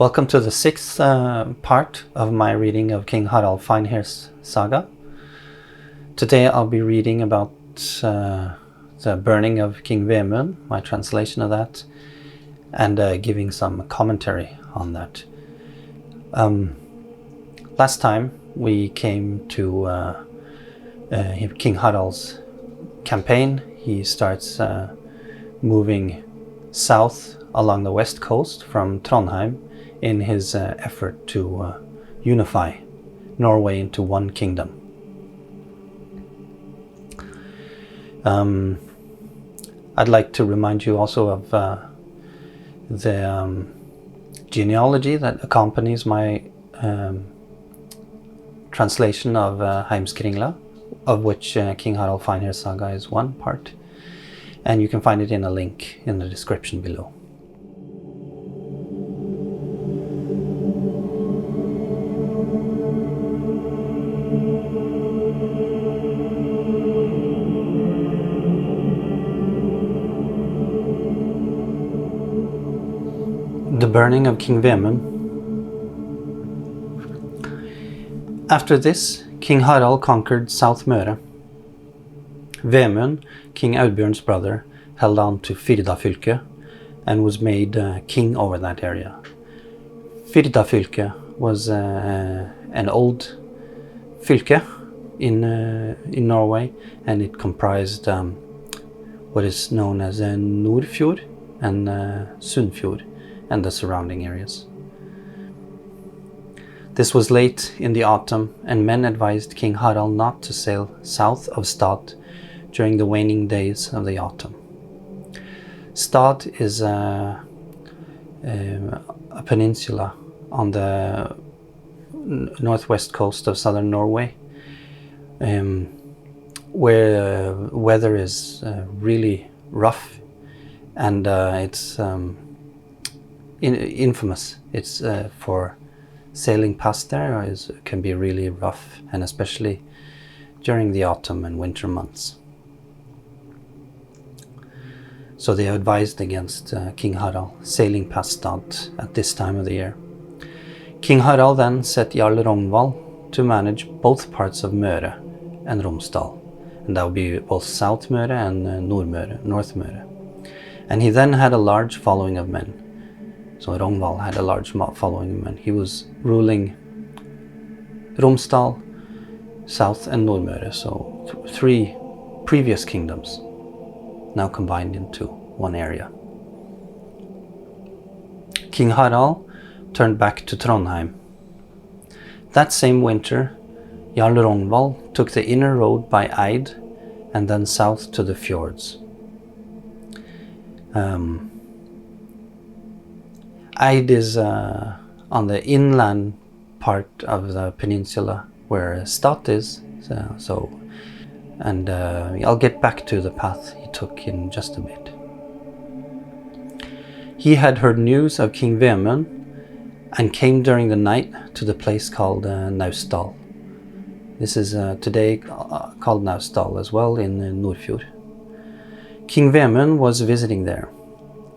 Welcome to the sixth part of my reading of King Harald Finehair's Saga. Today I'll be reading about the burning of King Vemund, my translation of that, and giving some commentary on that. Last time we came to King Harald's campaign. He starts moving south along the west coast from Trondheim in his effort to unify Norway into one kingdom. I'd like to remind you also of the genealogy that accompanies my translation of Heimskringla, of which King Harald Finehair's Saga is one part, and you can find it in a link in the description below. The burning of King Vemund. After this, King Harald conquered South-Møre. Vemund, King Audbjørn's brother, held on to Firda and was made king over that area. Firda was an old fylke in Norway, and it comprised what is known as Nordfjord and Sunnfjord and the surrounding areas. This was late in the autumn, and men advised King Harald not to sail south of Stad during the waning days of the autumn. Stad is a peninsula on the northwest coast of southern Norway, where weather is really rough, and it's infamous. It's for sailing past there can be really rough, and especially during the autumn and winter months. So they advised against King Harald sailing past Stad at this time of the year. King Harald then set Jarl Ragnvald to manage both parts of Møre and Romsdal, and that would be both South-Møre and North-Møre. And he then had a large following of men. So Ragnvald had a large following of men. He was ruling Romsdal, South and Nord-møre, so three previous kingdoms now combined into one area. King Harald turned back to Trondheim. That same winter, Jarl Ragnvald took the inner road by Eid and then south to the fjords. Eid is on the inland part of the peninsula where Stad is, and I'll get back to the path he took in just a bit. He had heard news of King Vemund and came during the night to the place called Naustdal. This is today called Naustdal as well in Nordfjord. King Vemund was visiting there.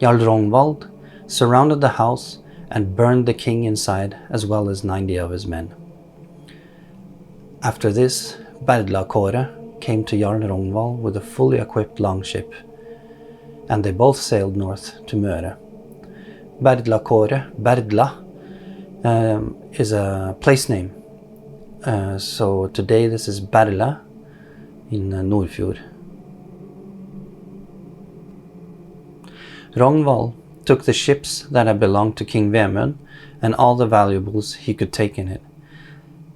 Jarl Ragnvald surrounded the house and burned the king inside, as well as 90 of his men. After this, berle-Kåre came to Jarl Ragnvald with a fully equipped longship, and they both sailed north to Møre. Berle-Kåre, Berdla, is a place name. So today this is Berle in Nordfjord. Ragnvald took the ships that had belonged to King Vemund and all the valuables he could take in it.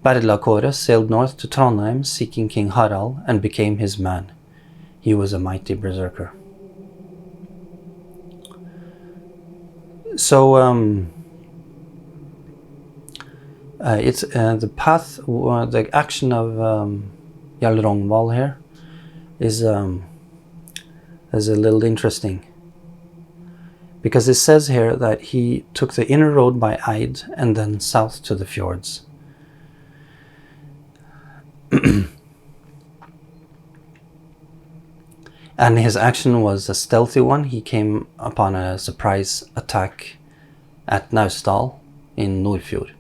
Berle-Kåre sailed north to Trondheim seeking King Harald and became his man. He was a mighty berserker. So it's the path, the action of Jarl Ragnvald here is a little interesting, because it says here that he took the inner road by Eid and then south to the fjords. And his action was a stealthy one. He came upon a surprise attack at Naustdal in Nordfjord.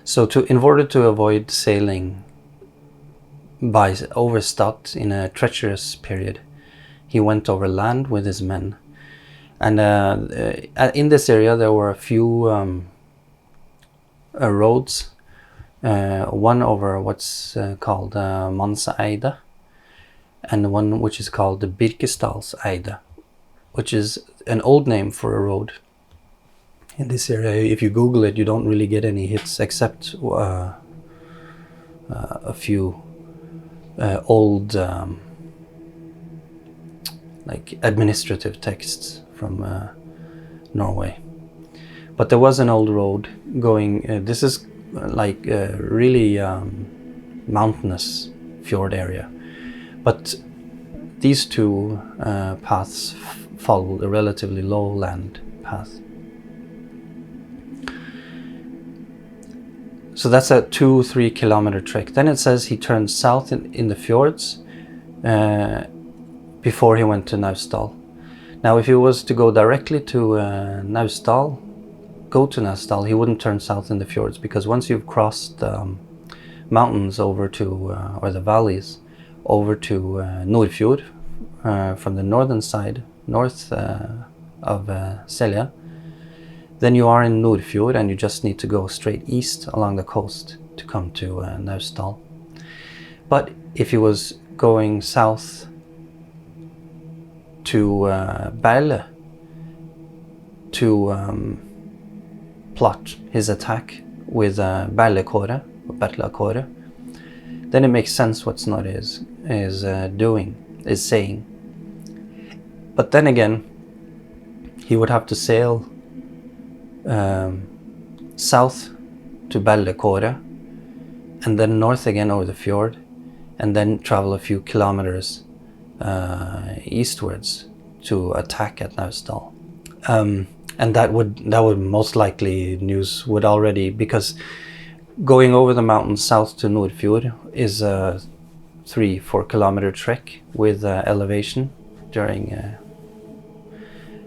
So in order to avoid sailing by over Stad in a treacherous period, he went over land with his men. And in this area there were a few roads, one over what's called Manseide, and one which is called the Birkesdalseide, which is an old name for a road in this area. If you Google it, you don't really get any hits except a few old like administrative texts from Norway. But there was an old road going, this is like a really mountainous fjord area. But these two paths followed a relatively lowland path. So that's a 2-3 kilometer trek. Then it says he turned south in the fjords before he went to Naustdal. Now if he was to go directly to Naustdal, he wouldn't turn south in the fjords, because once you've crossed the mountains over to, or the valleys, over to Nordfjord, from the northern side, north of Selja, then you are in Nordfjord and you just need to go straight east along the coast to come to Naustdal. But if he was going south to Berle to plot his attack with berle-Kåre, or berle-Kåre, then it makes sense what Snorri is saying. But then again, he would have to sail south to berle-Kåre, and then north again over the fjord, and then travel a few kilometers eastwards to attack at Naustdal. And that would most likely, news would already, because going over the mountains south to Nordfjord is a 3-4 kilometer trek with elevation during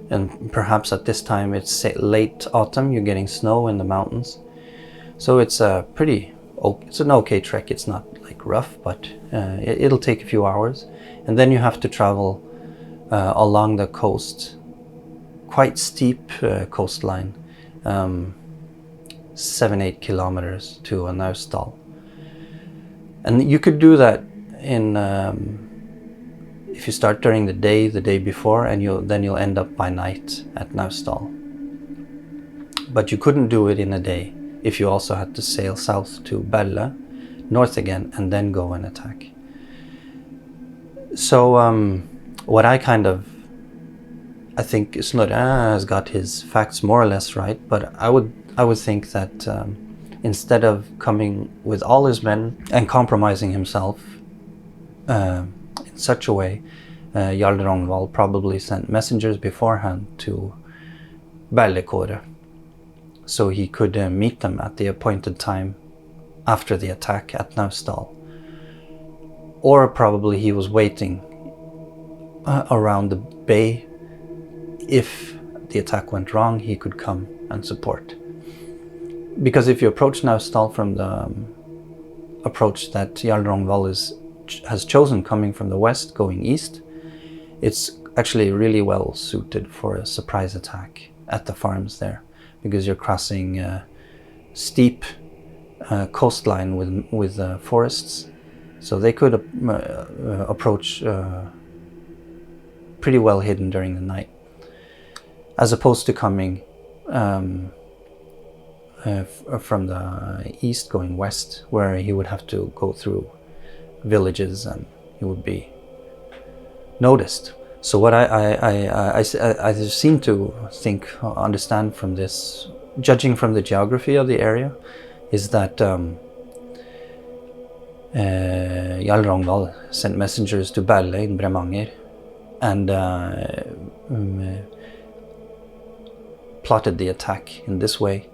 and perhaps at this time it's late autumn, you're getting snow in the mountains. So it's a it's an okay trek. It's not like rough, but it'll take a few hours. And then you have to travel along the coast, quite steep coastline, 7-8 kilometers to Naustdal. And you could do that in if you start during the day before, and then you'll end up by night at Naustdal. But you couldn't do it in a day if you also had to sail south to Berle, north again, and then go and attack. So what I think Snorre has got his facts more or less right, but I would think that instead of coming with all his men and compromising himself in such a way, Jarl Ragnvald probably sent messengers beforehand to berle-Kåre, so he could meet them at the appointed time after the attack at Naustdal. Or probably he was waiting around the bay. If the attack went wrong, he could come and support. Because if you approach Naustdal from the approach that Jarl Ragnvald has chosen, coming from the west going east, it's actually really well suited for a surprise attack at the farms there, because you're crossing a steep coastline with forests, so they could approach pretty well hidden during the night, as opposed to coming from the east going west, where he would have to go through villages and he would be noticed. So what I seem to understand from this, judging from the geography of the area, is that Jarl Ragnvald sent messengers to Berle in Bremanger and plotted the attack in this way.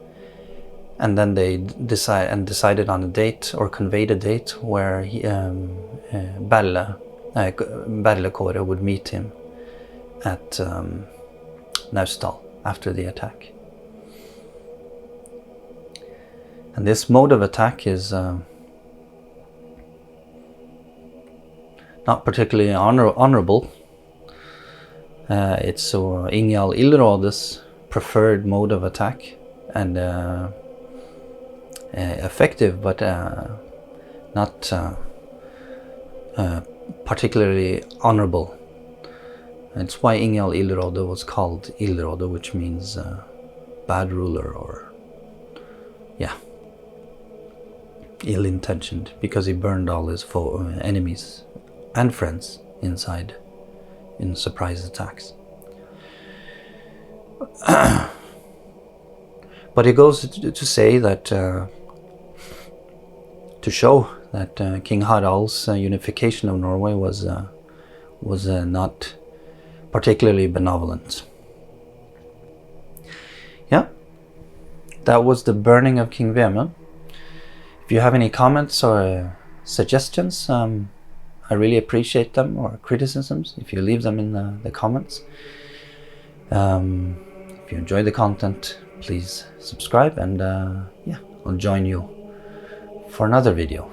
And then they decided on a date, or conveyed a date, where berle-Kåre would meet him at Naustdal after the attack. And this mode of attack is not particularly honorable. It's Ingjald Illråde's preferred mode of attack, and effective, but not particularly honorable. It's why Ingjald Illråde was called Illråde, which means bad ruler, or ill-intentioned, because he burned all his enemies and friends inside in surprise attacks. But it goes to say that to show that King Harald's unification of Norway was not particularly benevolent. Yeah, that was the burning of King Vemund. If you have any comments or suggestions, I really appreciate them, or criticisms, if you leave them in the comments. If you enjoy the content, please subscribe, and I'll join you for another video.